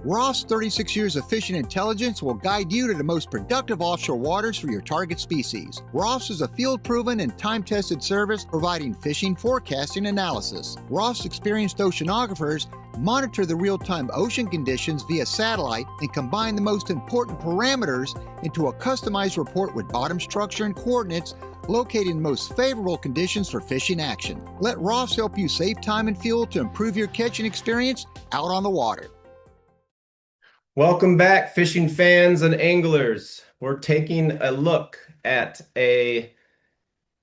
Roffs' 36 years of fishing intelligence will guide you to the most productive offshore waters for your target species. Roffs is a field-proven and time-tested service providing fishing forecasting analysis. Roffs' experienced oceanographers monitor the real-time ocean conditions via satellite and combine the most important parameters into a customized report with bottom structure and coordinates locating the most favorable conditions for fishing action. Let Roffs help you save time and fuel to improve your catching experience out on the water. Welcome back, fishing fans and anglers. We're taking a look at an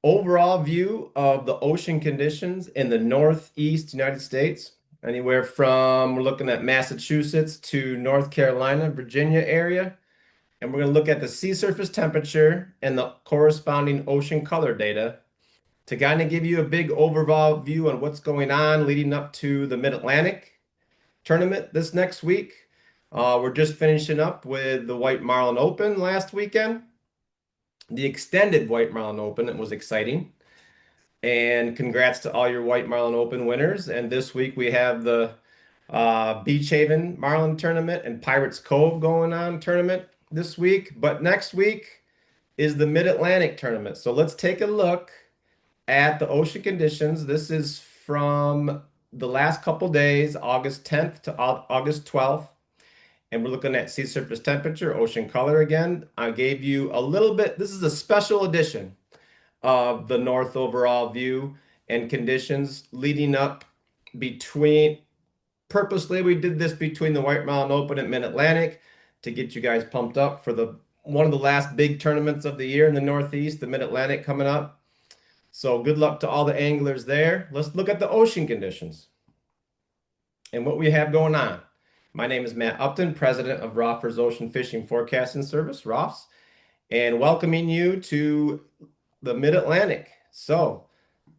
overall view of the ocean conditions in the Northeast United States. Anywhere from, we're looking at Massachusetts to North Carolina, Virginia area. And we're going to look at the sea surface temperature and the corresponding ocean color data to kind of give you a big overall view on what's going on leading up to the Mid-Atlantic tournament this next week. We're just finishing up with the White Marlin Open last weekend. The extended White Marlin Open, it was exciting. And congrats to all your White Marlin Open winners. And this week we have the Beach Haven Marlin Tournament and Pirates Cove going on tournament this week. But next week is the Mid-Atlantic Tournament. So let's take a look at the ocean conditions. This is from the last couple days, August 10th to August 12th. And we're looking at sea surface temperature, ocean color again. I gave you a little bit, this is a special edition of the North overall view and conditions leading up between, purposely we did this between the White Marlin Open and Mid-Atlantic to get you guys pumped up for one of the last big tournaments of the year in the Northeast, the Mid-Atlantic coming up. So good luck to all the anglers there. Let's look at the ocean conditions and what we have going on. My name is Matt Upton, president of Roffs Ocean Fishing Forecasting Service, Roffs, and welcoming you to the Mid-Atlantic. So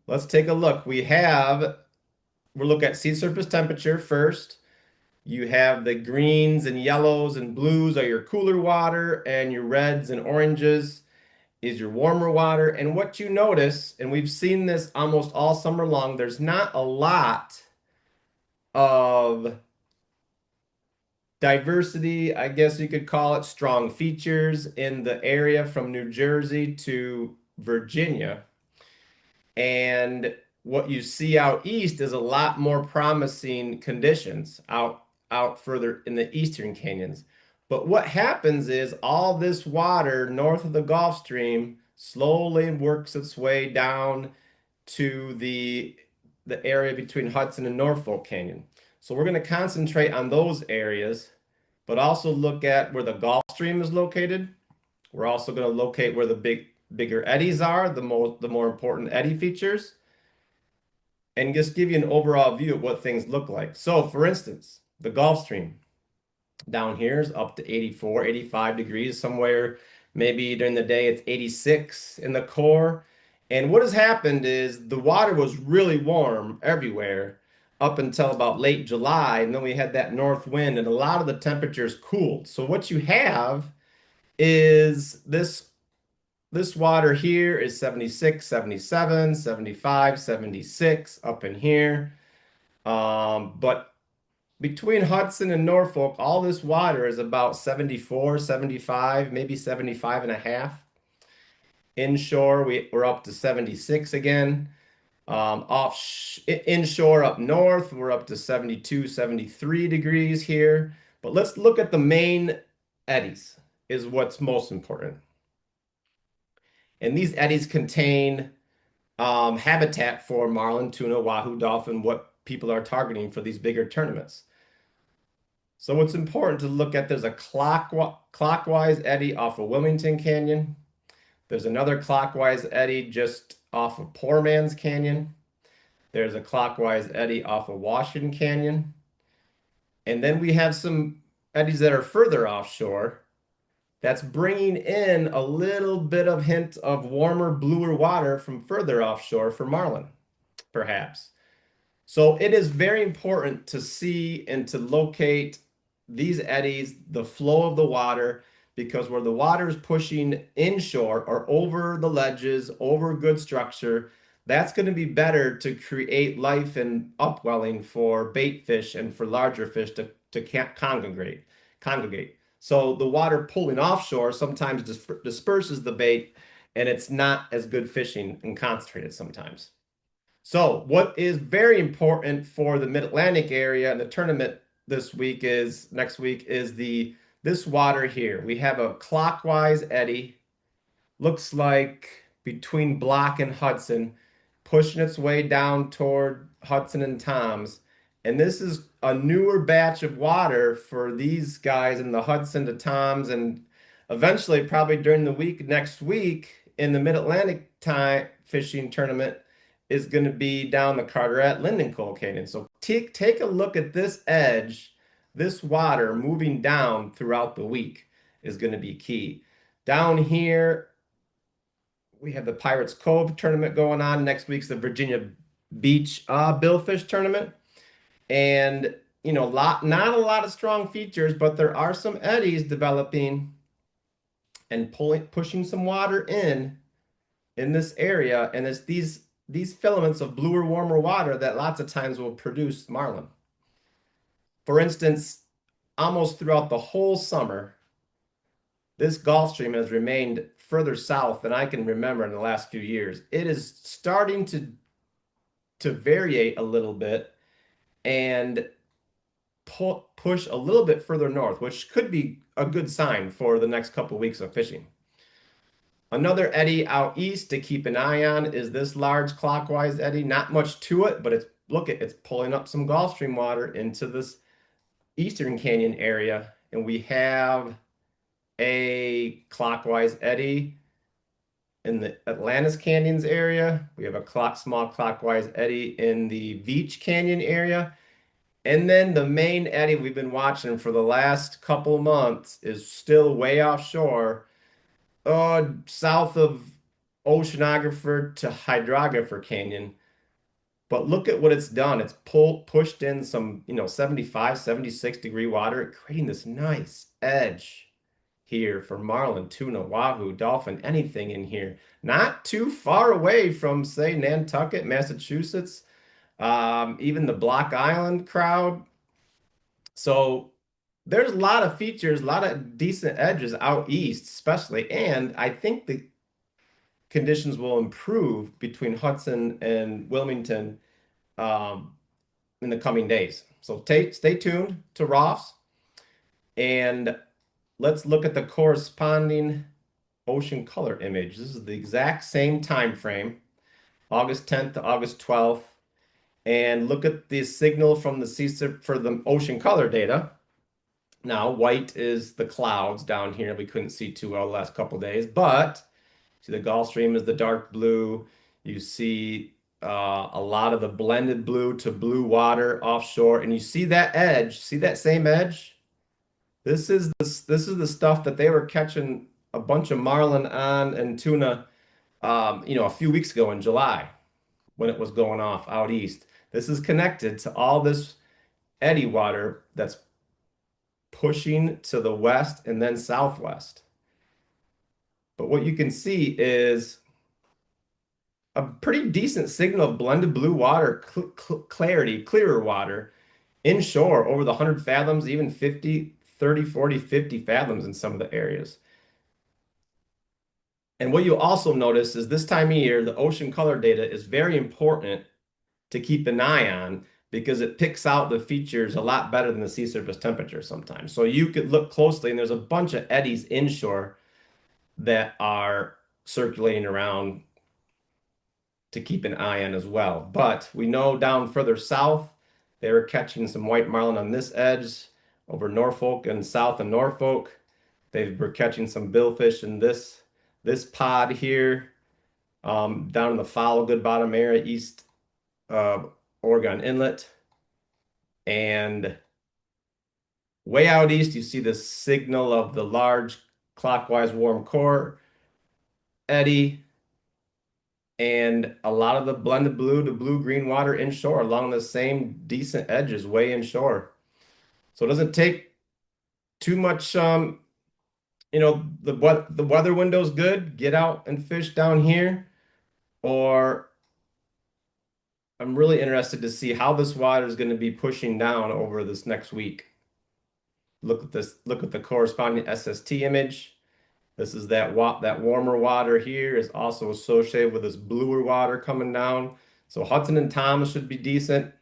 let's take a look. We'll look at sea surface temperature first. You have the greens and yellows and blues are your cooler water, and your reds and oranges is your warmer water. And what you notice, and we've seen this almost all summer long, there's not a lot of diversity, I guess you could call it, strong features in the area from New Jersey to Virginia. And what you see out east is a lot more promising conditions out further in the eastern canyons. But what happens is all this water north of the Gulf Stream slowly works its way down to the area between Hudson and Norfolk Canyon. So we're going to concentrate on those areas, but also look at where the Gulf Stream is located. We're also going to locate where the bigger eddies are, the more important eddy features, and just give you an overall view of what things look like. So for instance, the Gulf Stream down here is up to 84, 85 degrees, somewhere maybe during the day it's 86 in the core. And what has happened is the water was really warm everywhere up until about late July, and then we had that north wind and a lot of the temperatures cooled. So what you have is this water here is 76, 77, 75, 76 up in here. But between Hudson and Norfolk, all this water is about 74, 75, maybe 75 and a half. Inshore, we're up to 76 again. Inshore up north, we're up to 72, 73 degrees here. But let's look at the main eddies is what's most important. And these eddies contain habitat for marlin, tuna, wahoo, dolphin, what people are targeting for these bigger tournaments. So what's important to look at, there's a clockwise eddy off of Wilmington Canyon. There's another clockwise eddy just off of Poor Man's Canyon. There's a clockwise eddy off of Washington Canyon. And then we have some eddies that are further offshore that's bringing in a little bit of hint of warmer, bluer water from further offshore for marlin, perhaps. So it is very important to see and to locate these eddies, the flow of the water, because where the water is pushing inshore or over the ledges, over good structure, that's going to be better to create life and upwelling for bait fish and for larger fish to to congregate. So the water pulling offshore sometimes disperses the bait, and it's not as good fishing and concentrated sometimes. So what is very important for the Mid-Atlantic area and the tournament next week is this water here. We have a clockwise eddy, looks like between Block and Hudson, pushing its way down toward Hudson and Tom's. And this is a newer batch of water for these guys in the Hudson to Tom's, and eventually, probably during the week next week in the Mid-Atlantic time fishing tournament is going to be down the Carteret Linden Coal Canyon. So take a look at this edge, this water moving down throughout the week is going to be key. Down here, we have the Pirates Cove tournament going on. Next week's the Virginia Beach billfish tournament. And not a lot of strong features, but there are some eddies developing and pushing some water in this area. And it's these filaments of bluer, warmer water that lots of times will produce marlin. For instance, almost throughout the whole summer, this Gulf Stream has remained further south than I can remember in the last few years. It is starting to variate a little bit and push a little bit further north, which could be a good sign for the next couple of weeks of fishing. Another eddy out east to keep an eye on is this large clockwise eddy. Not much to it, but it's pulling up some Gulf Stream water into this Eastern Canyon area, and we have a clockwise eddy in the Atlantis Canyons area. We have a small clockwise eddy in the Veach Canyon area. And then the main eddy we've been watching for the last couple months is still way offshore, south of Oceanographer to Hydrographer Canyon. But look at what it's done. It's pushed in some, 75, 76-degree water, creating this nice edge here for marlin, tuna, wahoo, dolphin, anything in here. Not too far away from, say, Nantucket, Massachusetts, even the Block Island crowd. So there's a lot of features, a lot of decent edges out east, especially. And I think the conditions will improve between Hudson and Wilmington in the coming days. So stay tuned to Roffs, and let's look at the corresponding ocean color image. This is the exact same time frame, August 10th to August 12th. And look at the signal from the CSIP for the ocean color data. Now, white is the clouds down here. We couldn't see too well the last couple days, but see the Gulf Stream is the dark blue. You see a lot of the blended blue to blue water offshore, and you see that edge. See that same edge? This is the stuff that they were catching a bunch of marlin on and tuna, a few weeks ago in July when it was going off out east. This is connected to all this eddy water that's pushing to the west and then southwest. But what you can see is a pretty decent signal of blended blue water, clarity, clearer water inshore over the 100 fathoms, even 50, 30, 40, 50 fathoms in some of the areas. And what you'll also notice is this time of year, the ocean color data is very important to keep an eye on because it picks out the features a lot better than the sea surface temperature sometimes. So you could look closely, and there's a bunch of eddies inshore that are circulating around to keep an eye on as well. But we know down further south, they were catching some white marlin on this edge over Norfolk and south of Norfolk. They were catching some billfish in this pod here, down in the Foul Good Bottom area, east Oregon Inlet. And way out east, you see the signal of the large clockwise warm core eddy and a lot of the blended blue to blue-green water inshore along the same decent edges way inshore. So it doesn't take too much, the weather window's good. Get out and fish down here, or I'm really interested to see how this water is going to be pushing down over this next week. Look at this. Look at the corresponding SST image. This is that warmer water here is also associated with this bluer water coming down. So Hudson and Thomas should be decent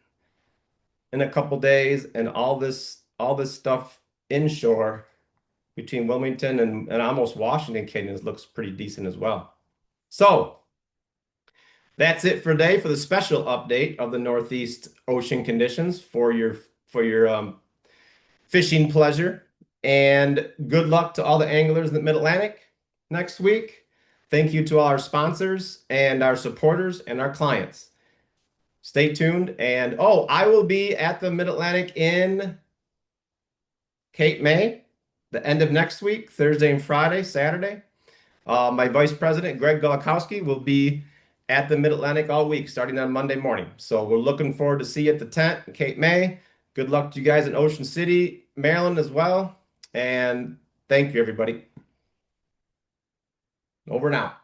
in a couple days, and all this stuff inshore between Wilmington and almost Washington canyons looks pretty decent as well. So that's it for today for the special update of the Northeast ocean conditions for your fishing pleasure. And good luck to all the anglers in the Mid-Atlantic next week. Thank you to all our sponsors and our supporters and our clients. Stay tuned. And I will be at the Mid-Atlantic in Cape May, the end of next week, Thursday and Friday, Saturday. My vice president, Greg Golakowski, will be at the Mid-Atlantic all week, starting on Monday morning. So we're looking forward to see you at the tent in Cape May. Good luck to you guys in Ocean City, Maryland as well. And thank you, everybody. Over and out.